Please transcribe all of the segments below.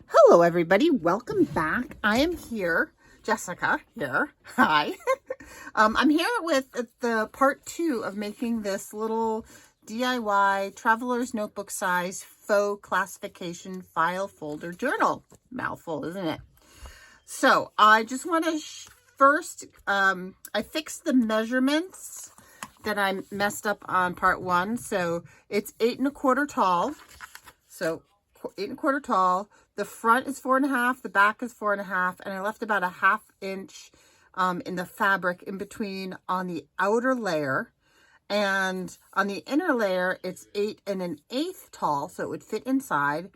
Hello, everybody. Welcome back. I am here, Jessica here. Hi. I'm here with the part 2 of making this little DIY traveler's notebook size faux classification file folder journal. Mouthful, isn't it? So I just want to first, I fixed the measurements that I messed up on part 1. So it's 8 1/4 tall. So 8 1/4 tall. The front is 4 1/2, the back is 4 1/2, and I left about a 1/2 inch in the fabric in between on the outer layer. And on the inner layer, it's 8 1/8 tall, so it would fit inside,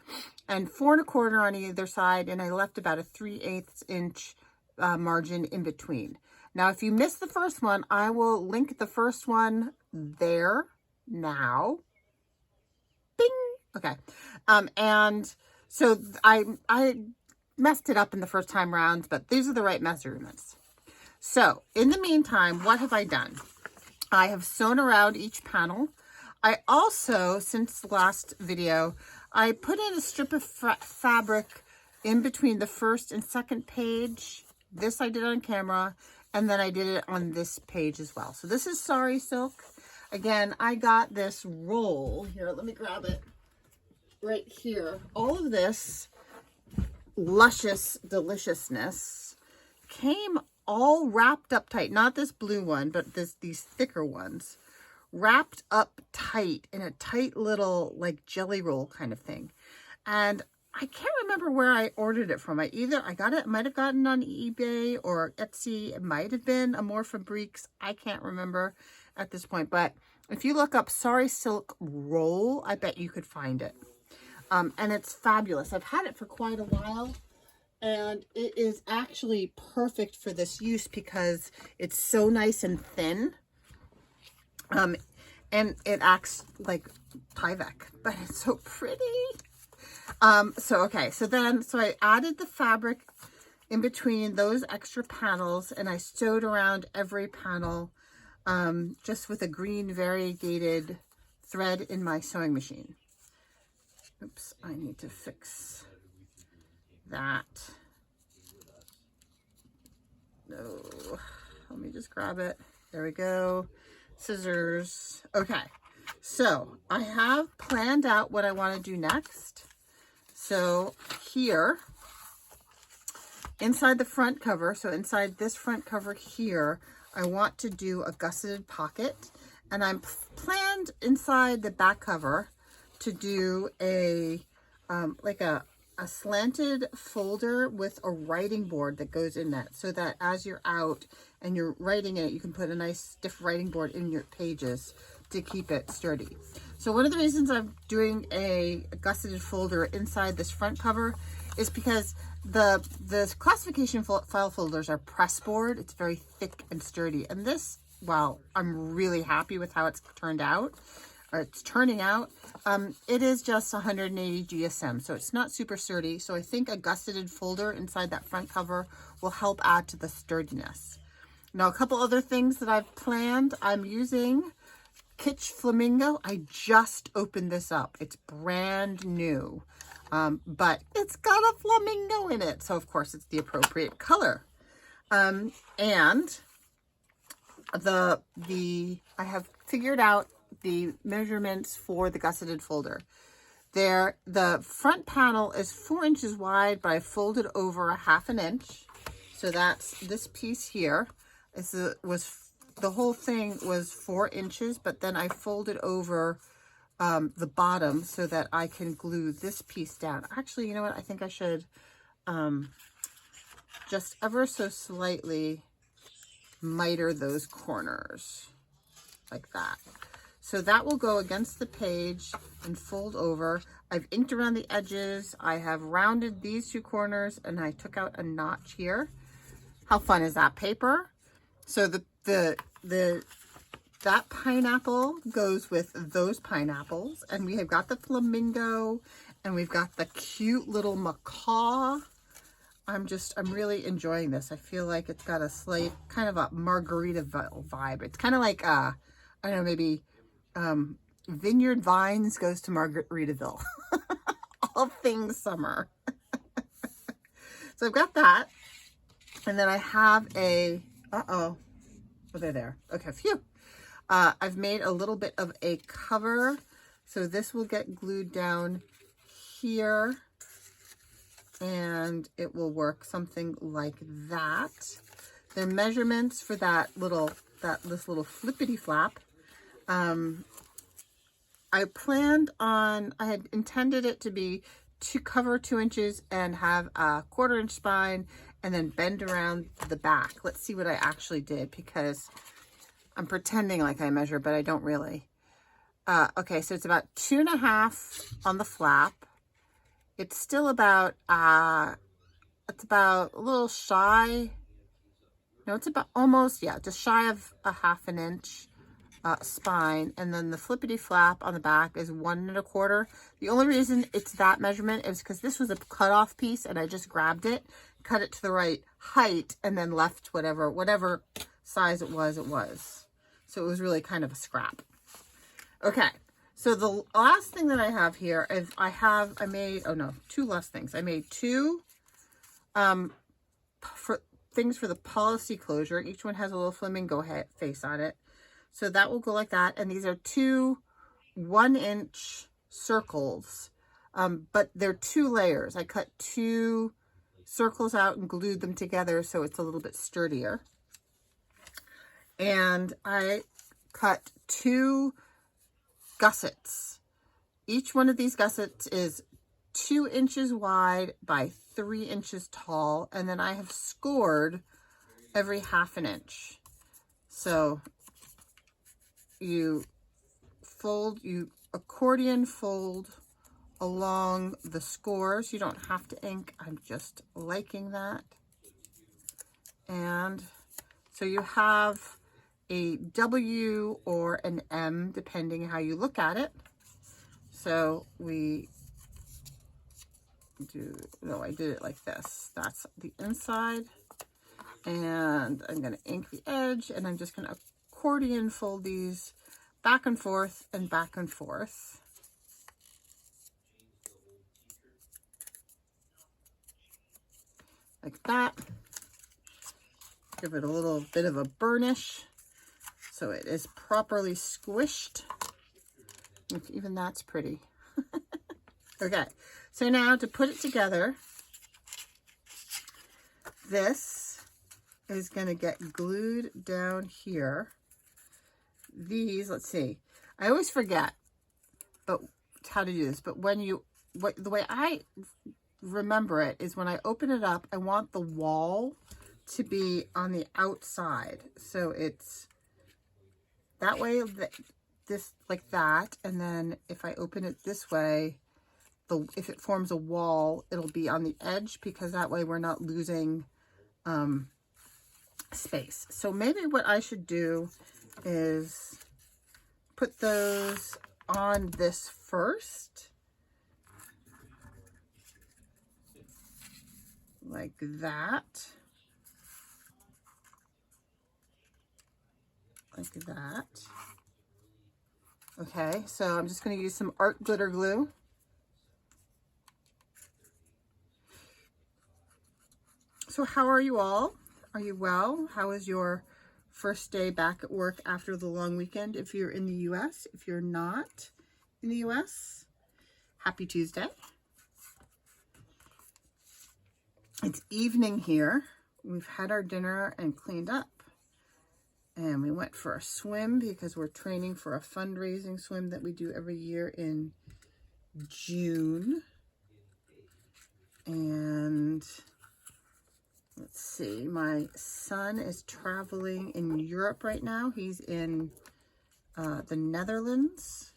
and 4 1/4 on either side, and I left about a 3/8 inch margin in between. Now, if you missed the first one, I will link the first one there now. Bing! Okay. And so I messed it up in the first time round, but these are the right measurements. So in the meantime, what have I done? I have sewn around each panel. I also, since the last video, I put in a strip of fabric in between the first and second page. This I did on camera, and then I did it on this page as well. So this is Sari Silk. Again, I got this roll. Here, let me grab it. Right here, all of this luscious deliciousness came all wrapped up tight. Not this blue one, but these thicker ones, wrapped up tight in a tight little like jelly roll kind of thing. And I can't remember where I ordered it from. Might have gotten on eBay or Etsy. It might have been a more Fabriques. I can't remember at this point. But if you look up Sari Silk roll, I bet you could find it. And it's fabulous. I've had it for quite a while, and it is actually perfect for this use because it's so nice and thin. And it acts like Tyvek, but it's so pretty. So I added the fabric in between those extra panels, and I sewed around every panel just with a green variegated thread in my sewing machine. Oops, I need to fix that. No, let me just grab it. There we go. Scissors. Okay, so I have planned out what I want to do next. So here, inside the front cover, so inside this front cover here, I want to do a gusseted pocket, and I'm planned inside the back cover to do a slanted folder with a writing board that goes in that, so that as you're out and you're writing in it, you can put a nice stiff writing board in your pages to keep it sturdy. So one of the reasons I'm doing a gusseted folder inside this front cover is because the classification file folders are press board. It's very thick and sturdy, and this, well, I'm really happy with how it's turned out, or it's turning out. It is just 180 GSM, so it's not super sturdy. So I think a gusseted folder inside that front cover will help add to the sturdiness. Now, a couple other things that I've planned. I'm using Kitsch Flamingo. I just opened this up. It's brand new, but it's got a flamingo in it. So of course it's the appropriate color. And I have figured out the measurements for the gusseted folder. The front panel is 4 inches wide, but I folded over a 1/2 inch. So that's this piece here. The whole thing was 4 inches, but then I folded over the bottom so that I can glue this piece down. Actually, you know what? I think I should just ever so slightly miter those corners like that. So that will go against the page and fold over. I've inked around the edges. I have rounded these 2 corners, and I took out a notch here. How fun is that paper? So that pineapple goes with those pineapples, and we have got the flamingo, and we've got the cute little macaw. I'm really enjoying this. I feel like it's got a slight kind of a margarita vibe. It's kind of like I don't know, maybe Vineyard Vines goes to Margaritaville. All things summer. So I've got that. And then I have a, oh, they're there. Okay, phew. I've made a little bit of a cover. So this will get glued down here and it will work something like that. Their measurements for this little flippity flap. I had intended it to be to cover 2 inches and have a 1/4 inch spine and then bend around the back. Let's see what I actually did, because I'm pretending like I measure, but I don't really. Okay, so it's about 2.5 on the flap. It's still about, it's about a little shy. No, it's about almost, yeah, just shy of a 1/2 inch spine. And then the flippity flap on the back is 1 1/4. The only reason it's that measurement is because this was a cutoff piece and I just grabbed it, cut it to the right height, and then left whatever size it was. So it was really kind of a scrap. Okay. So the last thing that I have here is I made, oh no, 2 last things. I made 2 things for the policy closure. Each one has a little flamingo face on it. So that will go like that. And these are 2 1-inch circles, but they're 2 layers. I cut 2 circles out and glued them together so it's a little bit sturdier. And I cut 2 gussets. Each one of these gussets is 2 inches wide by 3 inches tall, and then I have scored every 1/2 inch. So you accordion fold along the scores. You don't have to ink. I'm just liking that. And so you have a W or an M, depending how you look at it. So I did it like this. That's the inside. And I'm going to ink the edge, and I'm just going to accordion fold these back and forth and back and forth. Like that. Give it a little bit of a burnish so it is properly squished. Even that's pretty. Okay, so now to put it together, this is going to get glued down here. These, let's see, I always forget how to do this, but the way I remember it is when I open it up, I want the wall to be on the outside. So it's that way, this like that, and then if I open it this way, if it forms a wall, it'll be on the edge, because that way we're not losing space. So maybe what I should do is put those on this first, like that, like that. Okay, so I'm just going to use some art glitter glue. So how are you all? Are you well? How is your first day back at work after the long weekend? If you're in the US, if you're not in the US, happy Tuesday. It's evening here. We've had our dinner and cleaned up. And we went for a swim because we're training for a fundraising swim that we do every year in June. And let's see, my son is traveling in Europe right now. He's in the Netherlands.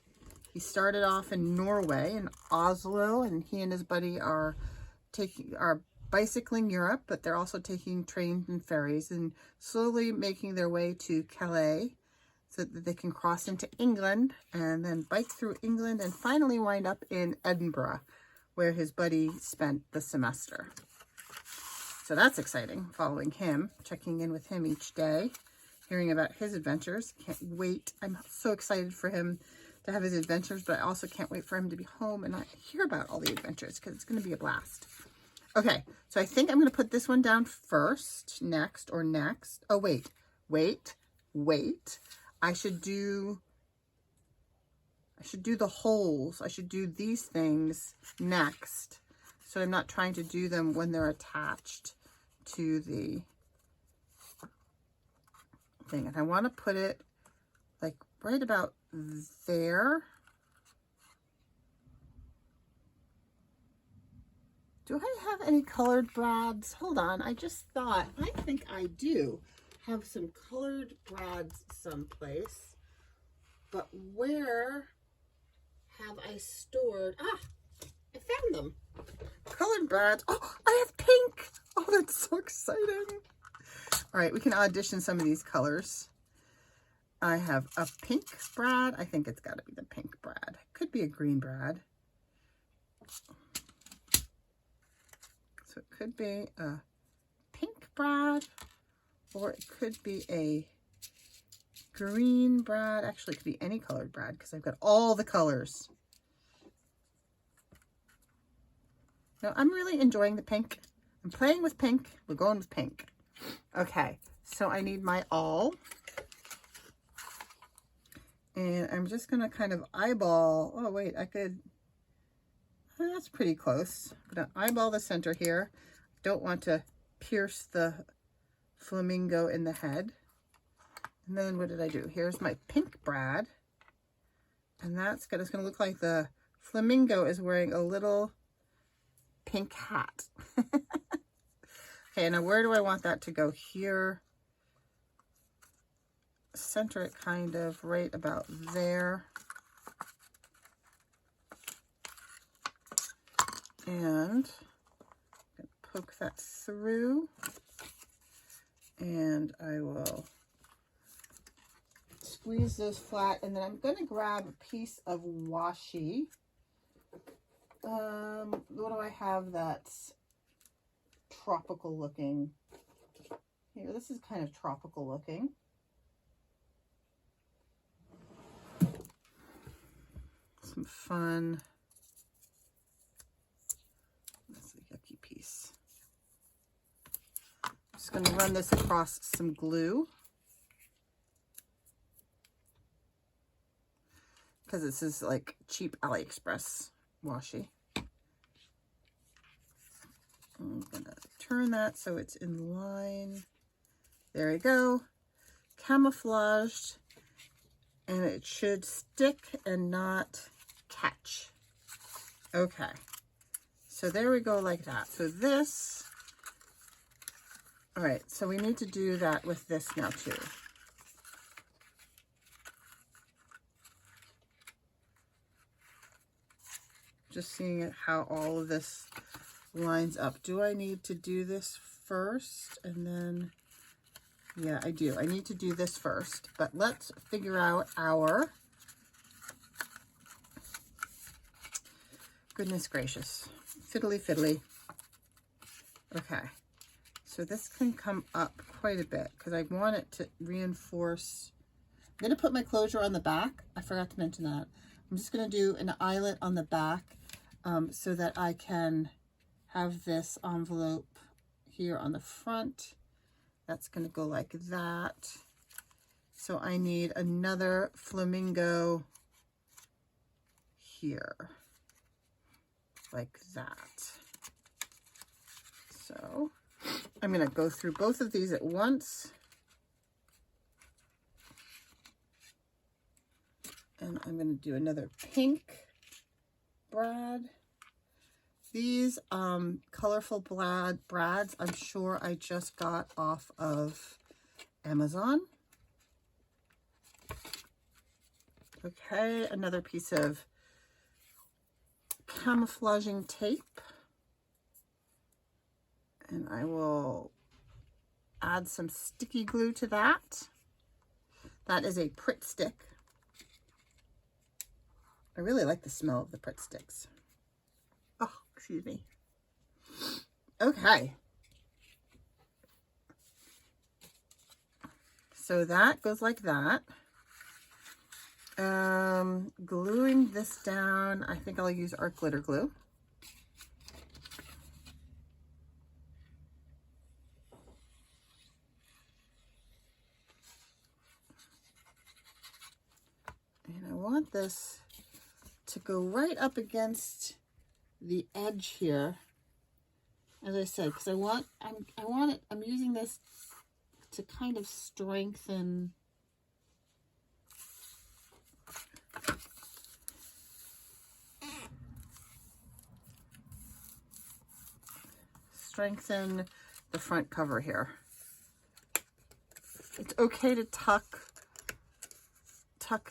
He started off in Norway, in Oslo, and he and his buddy are bicycling Europe, but they're also taking trains and ferries and slowly making their way to Calais so that they can cross into England and then bike through England and finally wind up in Edinburgh, where his buddy spent the semester. So that's exciting, following him, checking in with him each day, hearing about his adventures. Can't wait. I'm so excited for him to have his adventures, but I also can't wait for him to be home and not hear about all the adventures, because it's going to be a blast. Okay, so I think I'm going to put this one down first, next. Oh, wait. I should do the holes. I should do these things next. So I'm not trying to do them when they're attached to the thing. And I want to put it like right about there. Do I have any colored brads? Hold on, I just thought, I think I do have some colored brads someplace, but where have I stored? Ah, I found them. Colored brads. Oh, I have pink. Oh, that's so exciting. All right, we can audition some of these colors. I have a pink brad. I think it's got to be the pink brad. Could be a green brad. So it could be a pink brad, or it could be a green brad. Actually, it could be any colored brad because I've got all the colors. Now, I'm really enjoying the pink. I'm playing with pink. We're going with pink. Okay, so I need my awl. And I'm just going to kind of eyeball. Oh, wait, I could. That's pretty close. I'm going to eyeball the center here. Don't want to pierce the flamingo in the head. And then what did I do? Here's my pink brad. And that's good. It's going to look like the flamingo is wearing a little pink hat. Okay, now where do I want that to go? Here. Center it kind of right about there. And I'm going to poke that through. And I will squeeze those flat. And then I'm going to grab a piece of washi. What do I have that's tropical looking? Here, this is kind of tropical looking. Some fun. That's a yucky piece. I'm just going to run this across some glue because this is like cheap AliExpress washi. I'm going to turn that so it's in line. There we go. Camouflaged. And it should stick and not catch. Okay. So there we go like that. So this, all right, so we need to do that with this now too. Just seeing how all of this lines up. Do I need to do this first and then, yeah, I do. I need to do this first, but let's figure out our, goodness gracious, fiddly. Okay, so this can come up quite a bit because I want it to reinforce. I'm going to put my closure on the back. I forgot to mention that. I'm just going to do an eyelet on the back so that I can have this envelope here on the front. That's going to go like that. So I need another flamingo here, like that. So I'm going to go through both of these at once. And I'm going to do another pink brad. These colorful brads, I'm sure I just got off of Amazon. Okay, another piece of camouflaging tape. And I will add some sticky glue to that. That is a Pritt stick. I really like the smell of the Pritt sticks. Oh, excuse me. Okay. So that goes like that. Gluing this down, I think I'll use art glitter glue. want this to go right up against the edge here, as I said, because I'm using this to kind of strengthen the front cover here. It's okay to tuck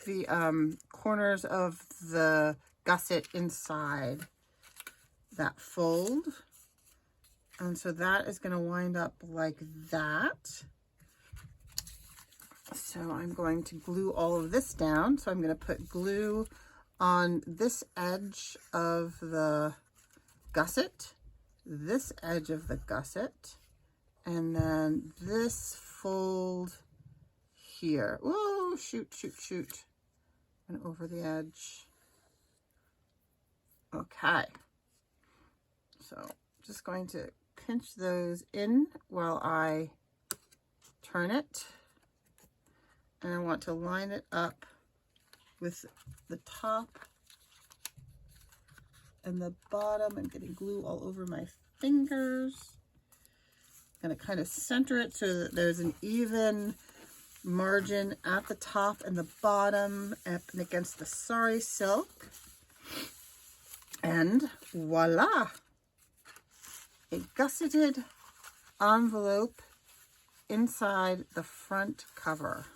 the corners of the gusset inside that fold. And so that is going to wind up like that. So I'm going to glue all of this down. So I'm going to put glue on this edge of the gusset, this edge of the gusset, and then this fold here. Whoa, shoot. And over the edge. Okay. So just going to pinch those in while I turn it. And I want to line it up with the top and the bottom. I'm getting glue all over my fingers. I'm going to kind of center it so that there's an even margin at the top and the bottom up and against the sari silk. And voila! A gusseted envelope inside the front cover.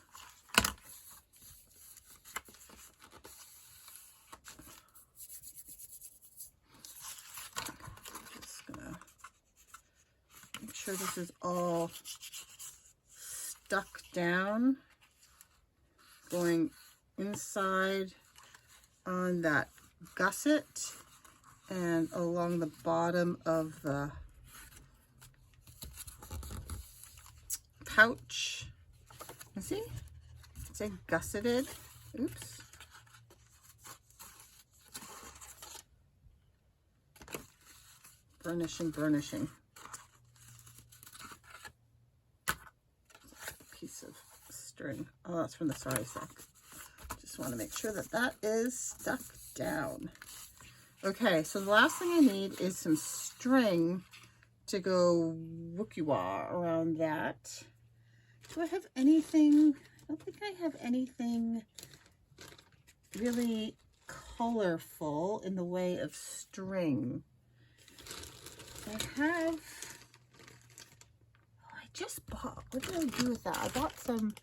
Just gonna make sure this is all stuck down, going inside on that gusset and along the bottom of the pouch. You see? It's a gusseted. Oops. Burnishing. Piece of string. Oh, that's from the sari silk. Just want to make sure that that is stuck down. Okay, so the last thing I need is some string to go wookie-wah around that. Do I have anything? I don't think I have anything really colorful in the way of string. I just bought, what did I do with that? I bought some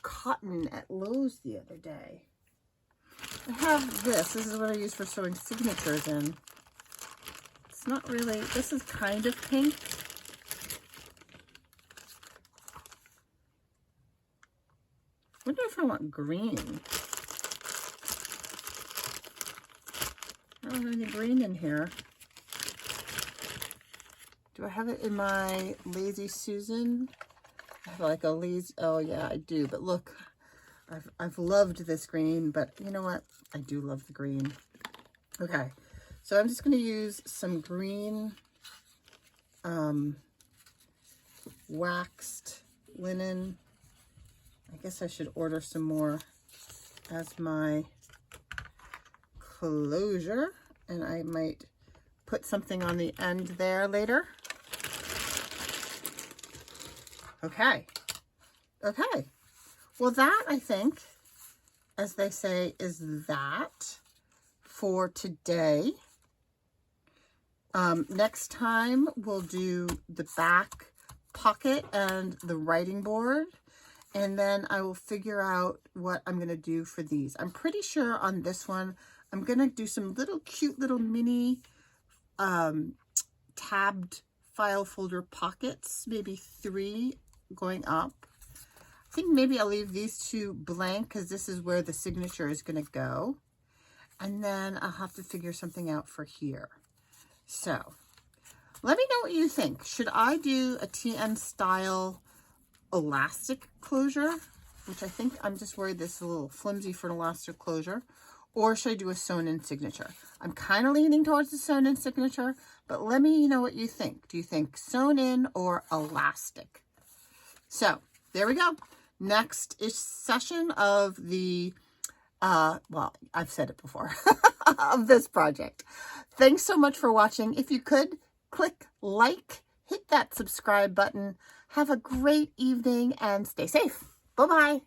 cotton at Lowe's the other day. I have this. This is what I use for sewing signatures in. It's not really, this is kind of pink. I wonder if I want green. I don't have any green in here. Do I have it in my Lazy Susan? I have like a lazy, oh yeah, I do. But look, I've loved this green, but you know what? I do love the green. Okay, so I'm just going to use some green waxed linen. I guess I should order some more as my closure, and I might put something on the end there later. Okay. Well, that, I think, as they say, is that for today. Next time, we'll do the back pocket and the writing board. And then I will figure out what I'm going to do for these. I'm pretty sure on this one, I'm going to do some cute little mini tabbed file folder pockets, maybe 3 going up. I think maybe I'll leave these 2 blank because this is where the signature is going to go. And then I'll have to figure something out for here. So let me know what you think. Should I do a TN style elastic closure, which I think I'm just worried this is a little flimsy for an elastic closure, or should I do a sewn in signature? I'm kind of leaning towards the sewn in signature, but let me know what you think. Do you think sewn in or elastic? So there we go. Next session of the Well, I've said it before, of this project. Thanks so much for watching. If you could, click like, hit that subscribe button. Have a great evening and stay safe. Bye-bye.